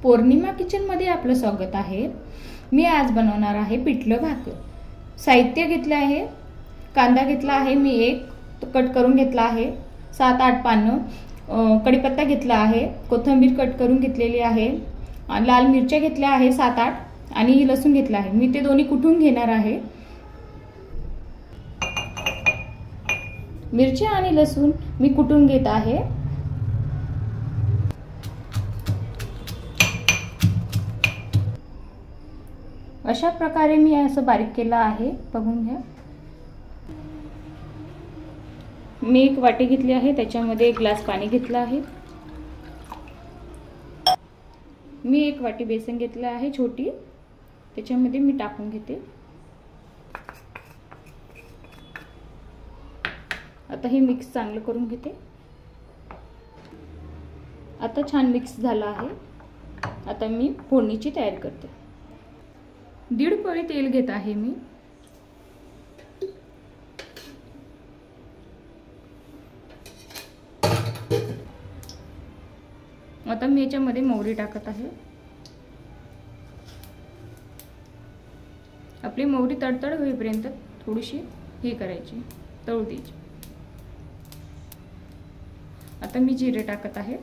पौर्णिमा किचनमध्ये आपलं स्वागत आहे। मी आज बनवणार आहे पिठलं भाकर। साहित्य घेतले आहे, कांदा घेतला आहे मी एक कट करून घेतला आहे, 7-8 पानं, कढीपत्ता घेतला आहे, कोथिंबीर कट करून घेतलेली आहे, लाल मिरच्या घेतल्या आहे 7-8 आणि लसूण घेतला आहे। मी ते दोन्ही कुटून घेणार आहे। मिरच्या आणि लसूण मी कुटून घेत आहे। अशा प्रकारे मी असं बारीक केलं आहे, बघून घ्या। मी एक वाटी घेतली आहे, त्याच्यामध्ये 1 ग्लास पाणी घेतलं आहे। मी 1 वाटी बेसन घेतलं आहे छोटी, त्याच्यामध्ये मी टाकून घेते। आता हे मिक्स चांगलं करून घेते। आता छान मिक्स झालं आहे। आता मी फोडणीची तयारी करते। 1.5 पळी तेल घेत आहे मी। आता मी याच्यामध्ये मोहरी टाकत आहे। आपली मोहरी तडतड होईपर्यंत थोडीशी हे करायची, तळू द्यायची। आता मी जिरे टाकत आहे।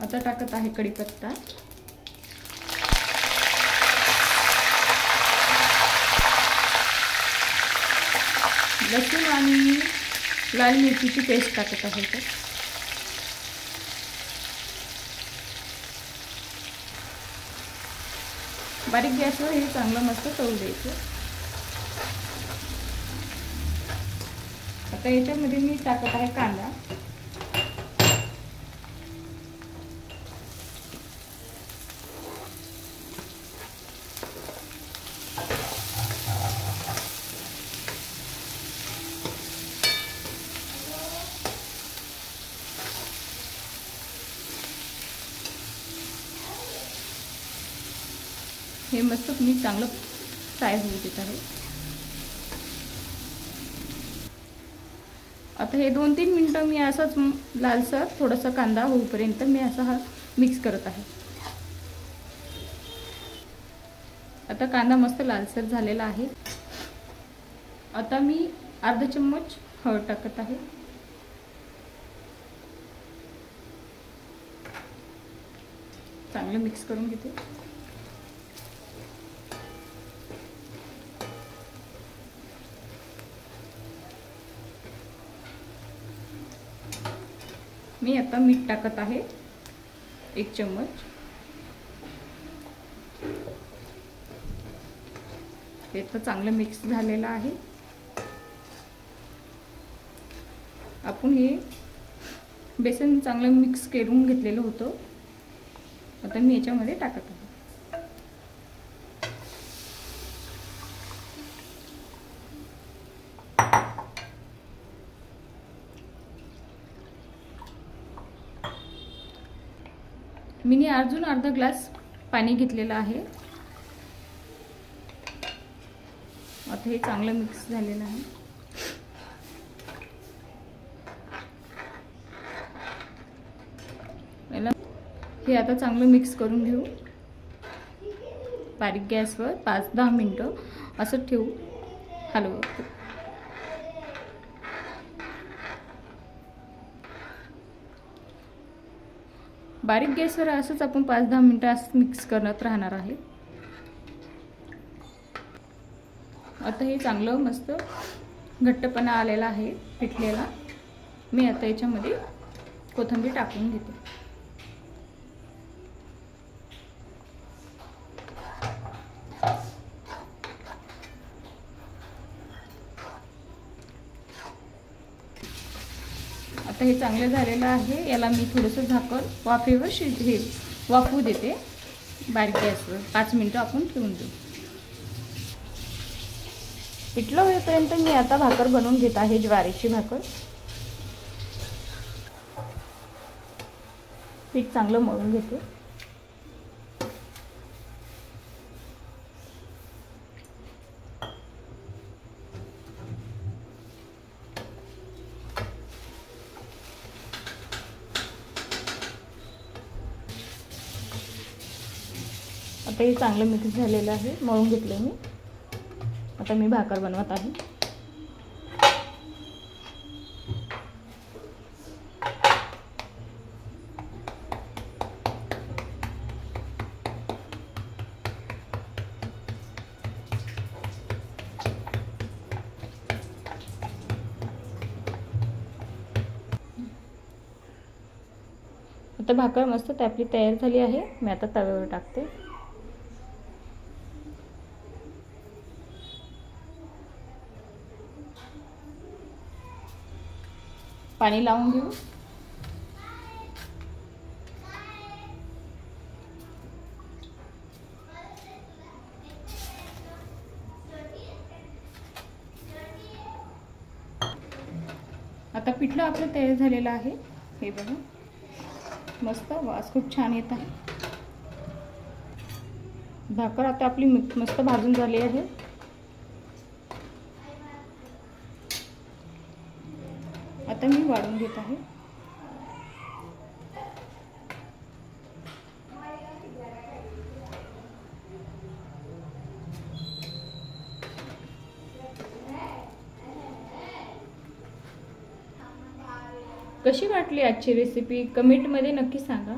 आता टाकत आहे कढीपत्ता, लसूण आणि लाल मिरचीची पेस्ट टाकत आहे। बारीक गॅसवर हे चांगलं मस्त तळू द्यायचं। आता याच्यामध्ये मी टाकत आहे कांदा, हे मस्त मी चांगलं फ्राय होऊ देत आहे। आता हे 2-3 मिनिटं मी असंच लालसर थोडासा कांदा होईपर्यंत मी असा हा मिक्स करत आहे। आता कांदा मस्त लालसर झालेला आहे। आता मी अर्धा चम्मच हळद टाकत आहे। चांगलं मिक्स करून घेते। मी आता मीठ टाकत आहे 1 चम्मच। हे तर चांगलं मिक्स झालेलं आहे। आपण हे बेसन चांगलं मिक्स करून घेतलेलं होतं। आता मी याच्यामध्ये टाकत आहे। मी अजून अर्धा ग्लास पाणी घेतलेलं आहे। आता हे चांगलं मिक्स झालेलं आहे। हे आता चांगलं मिक्स करून घेऊ। बारीक गॅसवर 5-10 मिनिटं असं ठेवू, हलवू। बारीक गॅसवर असंच आपण 5-10 मिनिटं असं मिक्स करत राहणार आहे। आता हे चांगलं मस्त घट्टपणा आलेला आहे पिठलेला। मी आता याच्यामध्ये कोथिंबीर टाकून घेते। आता हे चांगलं झालेलं आहे। याला मी थोडंसं झाकण वाफेवर वाफवू देते बारीक गॅसवर। 5 मिनिटं आपण ठेवून देऊ। पिठलं होईपर्यंत मी आता भाकर बनवून घेत आहे, ज्वारीची भाकर। पीठ चांगलं मळून घेते। आता हे चांगलं मिक्स झालेलं आहे, मळून घेतलं मी. आता मी भाकर बनवत आहे. आता भाकर मस्त आपली तयार झाली आहे. मी आता तव्यावर टाकते. पाणी लावून घेऊ. आता पिठलं आपलं तयार झालेलं आहे. हे बघा, मस्त वास खूप छान येत आहे. भाकर आता आपली मस्त भाजून झाली आहे. आता मी वाढून घेत आहे. कशी वाटली आजची रेसिपी कमेंटमध्ये नक्की सांगा.